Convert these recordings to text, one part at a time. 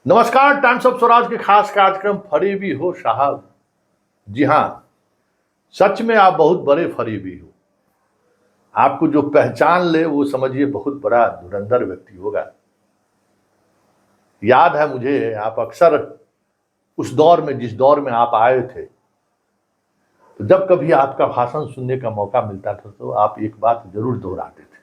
नमस्कार। Times of Swaraj के खास कार्यक्रम फरेबी हो साहब। जी हाँ, सच में आप बहुत बड़े फरेबी हो। आपको जो पहचान ले वो समझिए बहुत बड़ा धुरंधर व्यक्ति होगा। याद है मुझे, आप अक्सर उस दौर में जिस दौर में आप आए थे, तो जब कभी आपका भाषण सुनने का मौका मिलता था तो आप एक बात जरूर दोहराते थे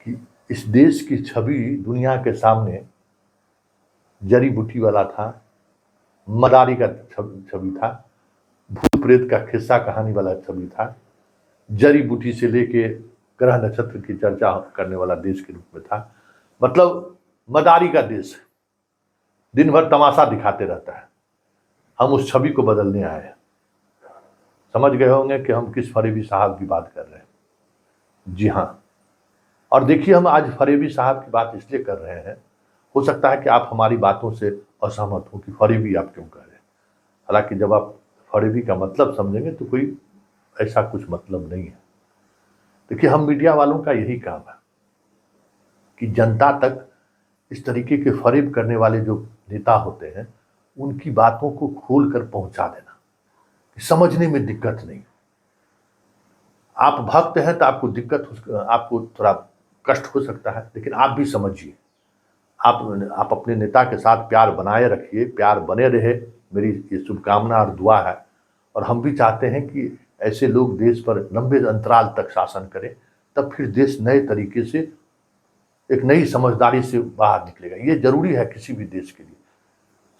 कि इस देश की छवि दुनिया के सामने जड़ी बूटी वाला था, मदारी का छवि था, भूत प्रेत का किस्सा कहानी वाला छवि था, जड़ी बूटी से लेके ग्रह नक्षत्र की चर्चा करने वाला देश के रूप में था। मतलब मदारी का देश दिन भर तमाशा दिखाते रहता है। हम उस छवि को बदलने आए हैं। समझ गए होंगे कि हम किस फरेबी साहब की बात कर रहे हैं। जी हाँ, और देखिए, हम आज फरेबी साहब की बात इसलिए कर रहे हैं, हो सकता है कि आप हमारी बातों से असहमत हो कि फरेबी आप क्यों कह रहे हैं। हालांकि जब आप फरेबी का मतलब समझेंगे तो कोई ऐसा कुछ मतलब नहीं है। देखिए, हम मीडिया वालों का यही काम है कि जनता तक इस तरीके के फरेब करने वाले जो नेता होते हैं उनकी बातों को खोल कर पहुंचा देना कि समझने में दिक्कत नहीं। आप भक्त हैं तो आपको आपको थोड़ा कष्ट हो सकता है, लेकिन आप भी समझिए। आप अपने नेता के साथ प्यार बनाए रखिए, प्यार बने रहे, मेरी ये शुभकामना और दुआ है। और हम भी चाहते हैं कि ऐसे लोग देश पर लंबे अंतराल तक शासन करें, तब फिर देश नए तरीके से एक नई समझदारी से बाहर निकलेगा। ये जरूरी है किसी भी देश के लिए।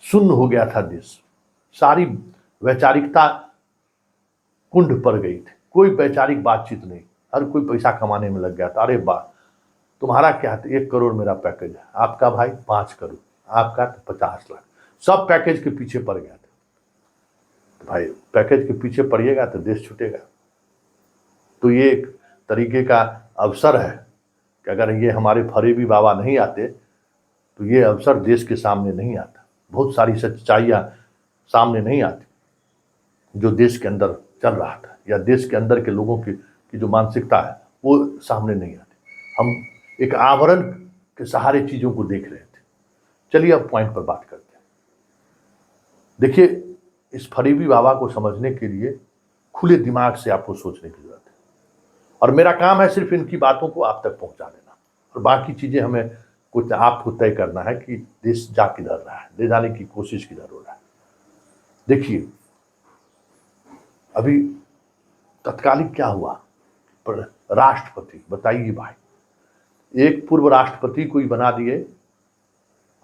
शून्य हो गया था देश, सारी वैचारिकता कुंड पर गई थी, कोई वैचारिक बातचीत नहीं, हर कोई पैसा कमाने में लग गया था। अरे वाह, तुम्हारा क्या है? 1 करोड़ मेरा पैकेज है, आपका भाई 5 करोड़, आपका तो 50 लाख, सब पैकेज के पीछे पड़ गया था। तो भाई पैकेज के पीछे पड़िएगा तो देश छूटेगा। तो ये एक तरीके का अवसर है कि अगर ये हमारे फरेबी बाबा नहीं आते तो ये अवसर देश के सामने नहीं आता, बहुत सारी सच्चाइयाँ सामने नहीं आती जो देश के अंदर चल रहा था, या देश के अंदर के लोगों की जो मानसिकता है वो सामने नहीं आती। हम एक आवरण के सहारे चीज़ों को देख रहे थे। चलिए अब पॉइंट पर बात करते हैं। देखिए, इस फरेबी बाबा को समझने के लिए खुले दिमाग से आपको सोचने की जरूरत है, और मेरा काम है सिर्फ इनकी बातों को आप तक पहुंचा देना, और बाकी चीजें हमें कुछ आपको तय करना है कि देश जा किधर रहा है, ले जाने की कोशिश किधर हो रहा है। देखिए, अभी तत्कालिक क्या हुआ, पर राष्ट्रपति, बताइए भाई, एक पूर्व राष्ट्रपति को ही बना दिए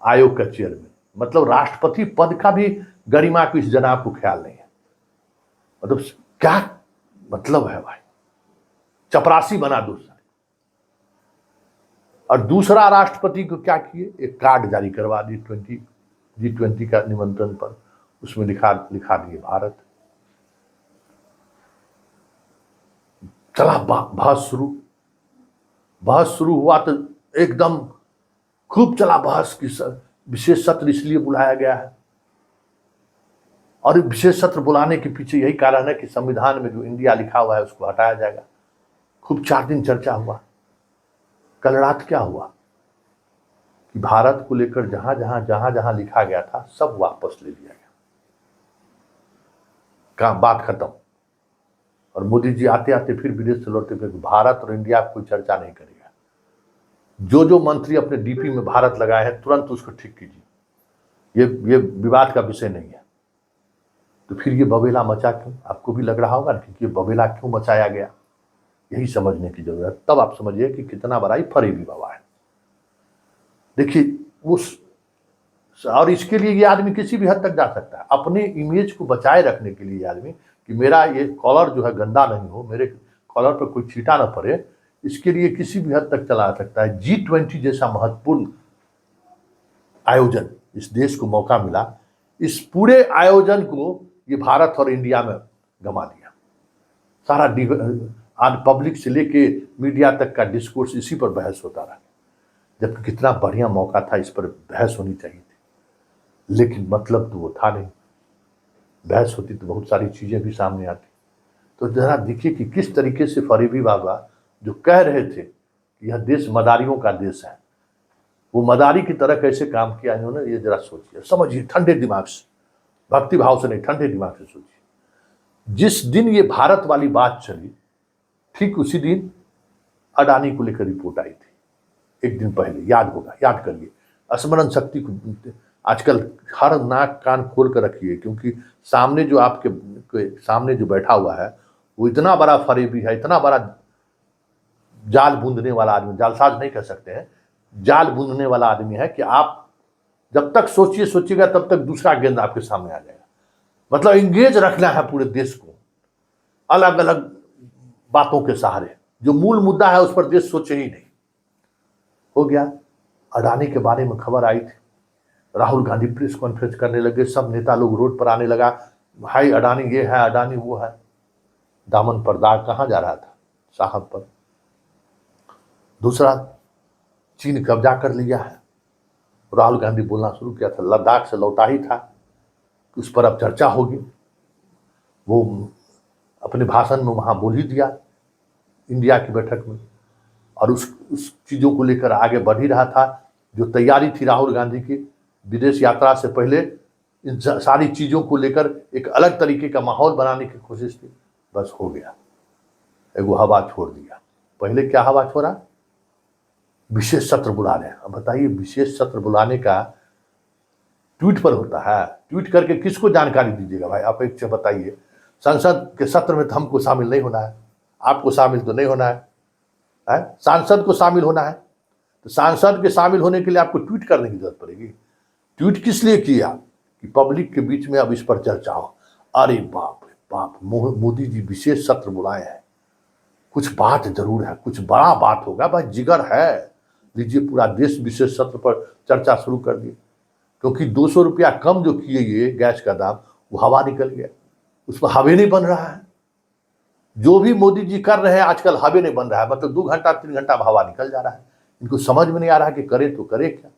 आयोग का चेयरमैन। मतलब राष्ट्रपति पद का भी गरिमा को इस जनाब को ख्याल नहीं है। मतलब क्या मतलब है भाई, चपरासी बना दूसरा। और दूसरा राष्ट्रपति को क्या किए, एक कार्ड जारी करवा दी G20 का निमंत्रण पर, उसमें लिखा दिए भारत। चला बहस शुरू हुआ तो एकदम खूब चला बहस की। विशेष सत्र इसलिए बुलाया गया है, और विशेष सत्र बुलाने के पीछे यही कारण है कि संविधान में जो इंडिया लिखा हुआ है उसको हटाया जाएगा। खूब 4 दिन चर्चा हुआ। कल रात क्या हुआ कि भारत को लेकर जहां जहां लिखा गया था सब वापस ले लिया गया। काम बात खत्म। और मोदी जी आते आते फिर विदेश से लौटते फिर भारत और इंडिया कोई चर्चा नहीं करेगा। जो मंत्री अपने डीपी में भारत लगाए हैं तुरंत उसको ठीक कीजिए, ये विवाद का विषय नहीं है। तो फिर ये बबेला मचा क्यों? आपको भी लग रहा होगा कि ये बबेला क्यों मचाया गया, यही समझने की जरूरत है। तब आप समझिए कि कितना बड़ा ही फरेबी बाबा है। देखिए उस, और इसके लिए ये आदमी किसी भी हद तक जा सकता है, अपने इमेज को बचाए रखने के लिए आदमी, कि मेरा ये कॉलर जो है गंदा नहीं हो, मेरे कॉलर पर कोई छींटा ना पड़े, इसके लिए किसी भी हद तक चला सकता है। G20 जैसा महत्वपूर्ण आयोजन इस देश को मौका मिला, इस पूरे आयोजन को ये भारत और इंडिया में गंवा दिया। सारा आज पब्लिक से लेके मीडिया तक का डिस्कोर्स इसी पर बहस होता रहा, जबकि कितना बढ़िया मौका था, इस पर बहस होनी चाहिए थी, लेकिन मतलब तो वो था नहीं। बहस होती तो बहुत सारी चीजें भी सामने आती। तो जरा देखिए कि किस तरीके से फरेबी बाबा जो कह रहे थे कि यह देश मदारियों का देश है, वो मदारी की तरह कैसे काम किया इन्होंने, ये जरा सोचिए, समझिए ठंडे दिमाग से, भक्ति भाव से नहीं, ठंडे दिमाग से सोचिए। जिस दिन ये भारत वाली बात चली, ठीक उसी दिन अडानी को लेकर रिपोर्ट आई थी, एक दिन पहले, याद होगा, याद करिए, स्मरण शक्ति को आजकल हर नाक कान खोल कर रखिए, क्योंकि सामने जो आपके सामने जो बैठा हुआ है वो इतना बड़ा फरेबी है, इतना बड़ा जाल बूंदने वाला आदमी, जालसाज नहीं कह सकते हैं, जाल बूंदने वाला आदमी है कि आप जब तक सोचिएगा तब तक दूसरा गेंद आपके सामने आ जाएगा। मतलब इंगेज रखना है पूरे देश को अलग अलग बातों के सहारे, जो मूल मुद्दा है उस पर देश सोचे ही नहीं। हो गया, अडानी के बारे में खबर आई थी, राहुल गांधी प्रेस कॉन्फ्रेंस करने लगे, सब नेता लोग रोड पर आने लगा, भाई अडानी ये है, अडानी वो है। दामन पर दाग कहाँ जा रहा था साहब पर। दूसरा, चीन कब्जा कर लिया है, राहुल गांधी बोलना शुरू किया था, लद्दाख से लौटा ही था, उस पर अब चर्चा होगी। वो अपने भाषण में वहाँ बोल ही दिया इंडिया की बैठक में, और उस चीज़ों को लेकर आगे बढ़ ही रहा था। जो तैयारी थी राहुल गांधी की विदेश यात्रा से पहले, इन सारी चीज़ों को लेकर एक अलग तरीके का माहौल बनाने की कोशिश थी, बस हो गया, एगो हवा छोड़ दिया। पहले क्या हवा छोड़ा, विशेष सत्र बुला रहे हैं। अब बताइए, विशेष सत्र बुलाने का ट्वीट पर होता है, ट्वीट करके किसको जानकारी दीजिएगा भाई, आप एक से बताइए। संसद के सत्र में तो हमको शामिल नहीं होना है, आपको शामिल तो नहीं होना है, सांसद को शामिल होना है, तो सांसद के शामिल होने के लिए आपको ट्वीट करने की जरूरत पड़ेगी। ट्वीट किस लिए किया कि पब्लिक के बीच में अब इस पर चर्चा हो। अरे बाप रे बाप, मोदी जी विशेष सत्र बुलाए हैं, कुछ बात जरूर है, कुछ बड़ा बात होगा भाई, जिगर है। लीजिए, पूरा देश विशेष सत्र पर चर्चा शुरू कर दिए, क्योंकि 200 रुपया कम जो किए ये गैस का दाम, वो हवा निकल गया, उस पर हवे नहीं बन रहा है। जो भी मोदी जी कर रहे हैं आजकल हवे नहीं बन रहा है, मतलब 2 घंटा 3 घंटा हवा निकल जा रहा है। इनको समझ में नहीं आ रहा कि करें तो करें क्या,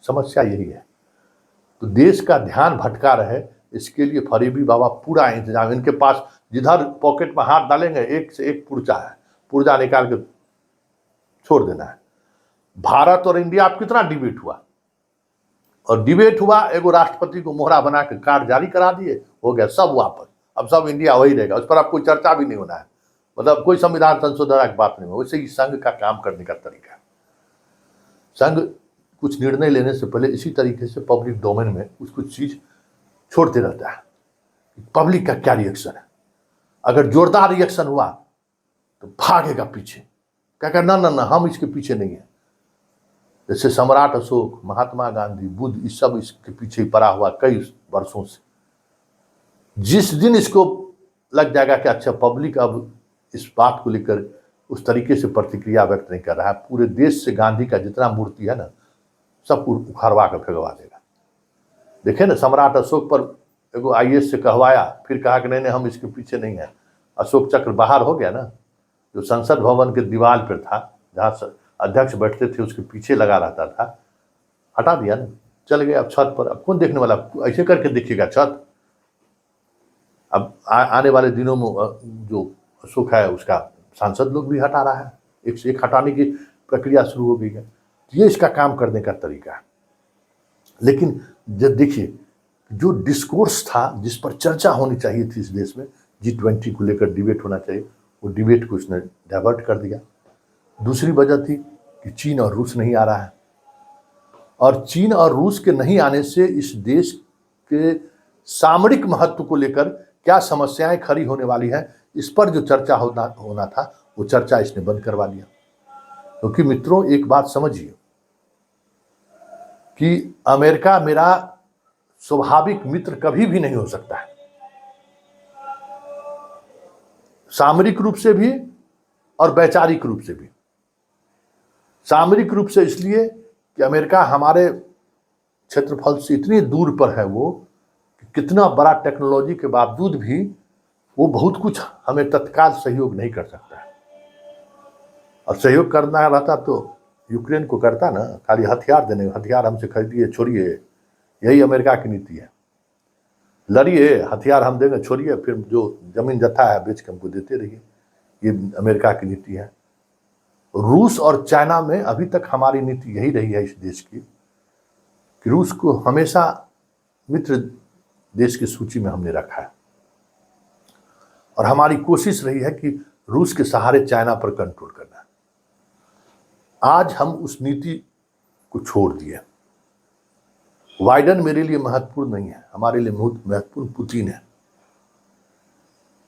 समस्या यही है। तो देश का ध्यान भटका रहे, इसके लिए फरेबी बाबा पूरा इंतजाम, इनके पास जिधर पॉकेट में हाथ डालेंगे एक से एक पुर्जा है, पुर्जा निकाल के छोड़ देना है। भारत और इंडिया अब कितना डिबेट हुआ, और डिबेट हुआ, एगो राष्ट्रपति को मोहरा बना के कार्ड जारी करा दिए, हो गया सब वापस, अब सब इंडिया वही रहेगा, उस पर अब कोई चर्चा भी नहीं होना है, मतलब कोई संविधान संशोधन की बात नहीं हो। वैसे ही संघ का काम करने का तरीका है, संघ कुछ निर्णय लेने से पहले इसी तरीके से पब्लिक डोमेन में कुछ चीज छोड़ते रहता है, पब्लिक का क्या रिएक्शन है। अगर जोरदार रिएक्शन हुआ तो भागेगा पीछे, क्या कहना, ना ना हम इसके पीछे नहीं है। जैसे सम्राट अशोक, महात्मा गांधी, बुद्ध, इस सब इसके पीछे ही पड़ा हुआ कई वर्षों से। जिस दिन इसको लग जाएगा कि अच्छा पब्लिक अब इस बात को लेकर उस तरीके से प्रतिक्रिया व्यक्त नहीं कर रहा है, पूरे देश से गांधी का जितना मूर्ति है ना सब उखाड़वा कर फेंकवा देगा। देखे ना, सम्राट अशोक पर एगो IAS से कहवाया, फिर कहा कि नहीं हम इसके पीछे नहीं है। अशोक चक्र बाहर हो गया ना, जो संसद भवन के दीवार पर था, जहाँ अध्यक्ष बैठते थे उसके पीछे लगा रहता था, हटा दिया ना, चल गए अब छत पर। अब कौन देखने वाला, ऐसे करके देखिएगा छत। अब आने वाले दिनों में जो अशोक है उसका सांसद लोग भी हटा रहा है, एक से एक हटाने की प्रक्रिया शुरू हो गई है। ये इसका काम करने का तरीका है। लेकिन जब देखिए, जो डिस्कोर्स था, जिस पर चर्चा होनी चाहिए थी इस देश में, G20 को लेकर डिबेट होना चाहिए, वो डिबेट को उसने डाइवर्ट कर दिया। दूसरी वजह थी कि चीन और रूस नहीं आ रहा है, और चीन और रूस के नहीं आने से इस देश के सामरिक महत्व को लेकर क्या समस्याएं खड़ी होने वाली हैं, इस पर जो चर्चा होना था वो चर्चा इसने बंद करवा दिया। क्योंकि मित्रों, एक बात समझिए कि अमेरिका मेरा स्वाभाविक मित्र कभी भी नहीं हो सकता है, सामरिक रूप से भी और वैचारिक रूप से भी। सामरिक रूप से इसलिए कि अमेरिका हमारे क्षेत्रफल से इतनी दूर पर है, वो कि कितना बड़ा टेक्नोलॉजी के बावजूद भी वो बहुत कुछ हमें तत्काल सहयोग नहीं कर सकता है। और सहयोग करना रहता तो यूक्रेन को करता ना, खाली हथियार देने, हथियार हमसे खरीदिए छोड़िए, यही अमेरिका की नीति है। लड़िए, हथियार हम देंगे, छोड़िए, फिर जो जमीन जत्था है बेच के हमको देते रहिए, ये अमेरिका की नीति है। रूस और चाइना में अभी तक हमारी नीति यही रही है इस देश की कि रूस को हमेशा मित्र देश की सूची में हमने रखा है और हमारी कोशिश रही है कि रूस के सहारे चाइना पर कंट्रोल करना। आज हम उस नीति को छोड़ दिए। बाइडेन मेरे लिए महत्वपूर्ण नहीं है, हमारे लिए महत्वपूर्ण पुतिन है,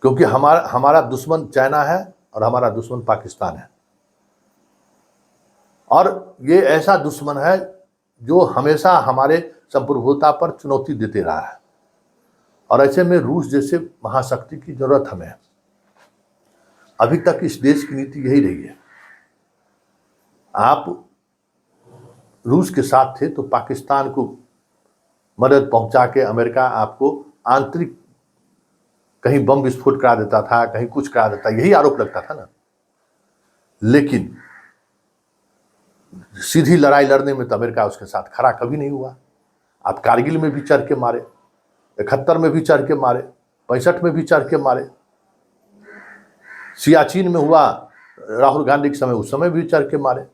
क्योंकि हमारा दुश्मन चाइना है और हमारा दुश्मन पाकिस्तान है। और ये ऐसा दुश्मन है जो हमेशा हमारे संप्रभुता पर चुनौती देते रहा है और ऐसे में रूस जैसे महाशक्ति की जरूरत हमें है। अभी तक इस देश की नीति यही रही है। आप रूस के साथ थे तो पाकिस्तान को मदद पहुंचा के अमेरिका आपको आंतरिक कहीं बम विस्फोट करा देता था, कहीं कुछ करा देता, यही आरोप लगता था ना। लेकिन सीधी लड़ाई लड़ने में तो अमेरिका उसके साथ खड़ा कभी नहीं हुआ। आप कारगिल में भी चढ़ के मारे, 71 में भी चढ़ के मारे, 65 में भी चढ़ के मारे, सियाचिन में हुआ राहुल गांधी के समय, उस समय भी चढ़ के मारे,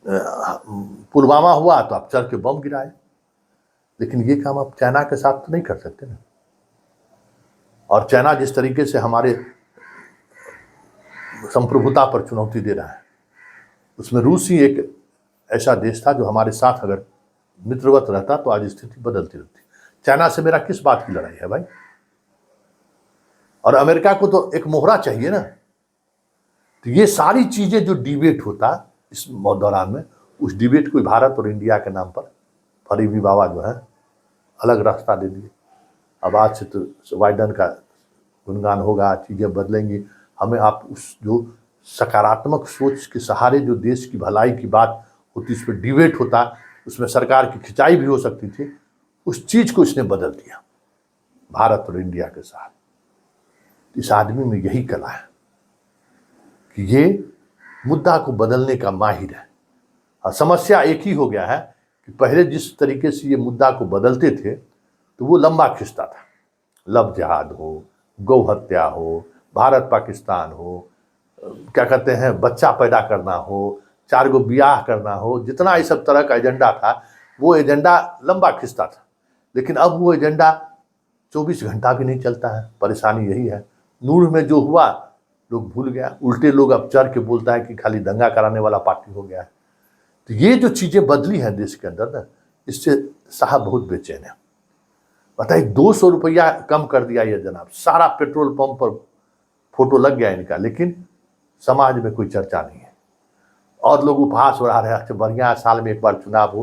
पुलवामा हुआ तो आप चढ़ के बम गिराए। लेकिन ये काम आप चाइना के साथ तो नहीं कर सकते ना। और चाइना जिस तरीके से हमारे संप्रभुता पर चुनौती दे रहा है, उसमें रूस ही एक ऐसा देश था जो हमारे साथ अगर मित्रवत रहता तो आज स्थिति बदलती रहती। चाइना से मेरा किस बात की लड़ाई है भाई? और अमेरिका को तो एक मोहरा चाहिए ना। तो ये सारी चीजें जो डिबेट होता इस दौरान में, उस डिबेट को भारत और इंडिया के नाम पर फरीबी बाबा जो है अलग रास्ता दे दिए। अब आज से तो बाइडेन का गुणगान होगा, चीजें बदलेंगी। हमें आप उस जो सकारात्मक सोच के सहारे जो देश की भलाई की बात होती, उस पर डिबेट होता, उसमें सरकार की खिंचाई भी हो सकती थी, उस चीज को इसने बदल दिया भारत और इंडिया के साथ। इस आदमी में यही कला है कि ये मुद्दा को बदलने का माहिर है। और समस्या एक ही हो गया है कि पहले जिस तरीके से ये मुद्दा को बदलते थे तो वो लंबा खिंचता था। लव जिहाद हो, गौ हत्या हो, भारत पाकिस्तान हो, क्या कहते हैं, बच्चा पैदा करना हो, 4 गो ब्याह करना हो, जितना ये सब तरह का एजेंडा था, वो एजेंडा लंबा खिंचता था। लेकिन अब वो एजेंडा 24 घंटा भी नहीं चलता है। परेशानी यही है। नूर में जो हुआ लोग भूल गया, उल्टे लोग अब चढ़ के बोलता है कि खाली दंगा कराने वाला पार्टी हो गया है। तो ये जो चीजें बदली हैं देश के अंदर ना, इससे साहब बहुत बेचैन है। बताइए, 200 रुपया कम कर दिया ये जनाब, सारा पेट्रोल पंप पर फोटो लग गया इनका, लेकिन समाज में कोई चर्चा नहीं है। और लोग उपहास उड़ा रहे हैं, अच्छा बढ़िया, साल में एक बार चुनाव हो,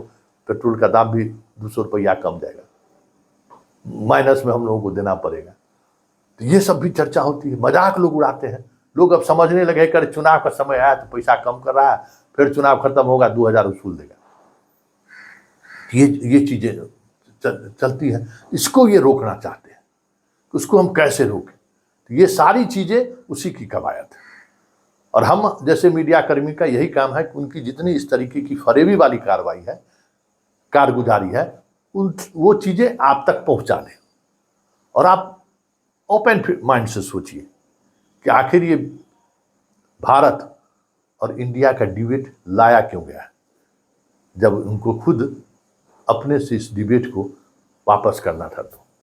पेट्रोल का दाम भी 200 रुपया कम जाएगा, माइनस में हम लोगों को देना पड़ेगा। तो ये सब भी चर्चा होती है, मजाक लोग उड़ाते हैं। लोग अब समझने लगे कर चुनाव का समय आया तो पैसा कम कर रहा है, फिर चुनाव खत्म होगा 2000 वसूल देगा। ये चीजें चलती है। इसको ये रोकना चाहते हैं, उसको हम कैसे रोकें? तो ये सारी चीजें उसी की कवायद है। और हम जैसे मीडिया कर्मी का यही काम है कि उनकी जितनी इस तरीके की फरेबी वाली कार्रवाई है, कारगुजारी है, वो चीजें आप तक पहुंचा दें। और आप ओपन माइंड से सोचिए कि आखिर ये भारत और इंडिया का डिबेट लाया क्यों गया है, जब उनको खुद अपने से इस डिबेट को वापस करना था। तो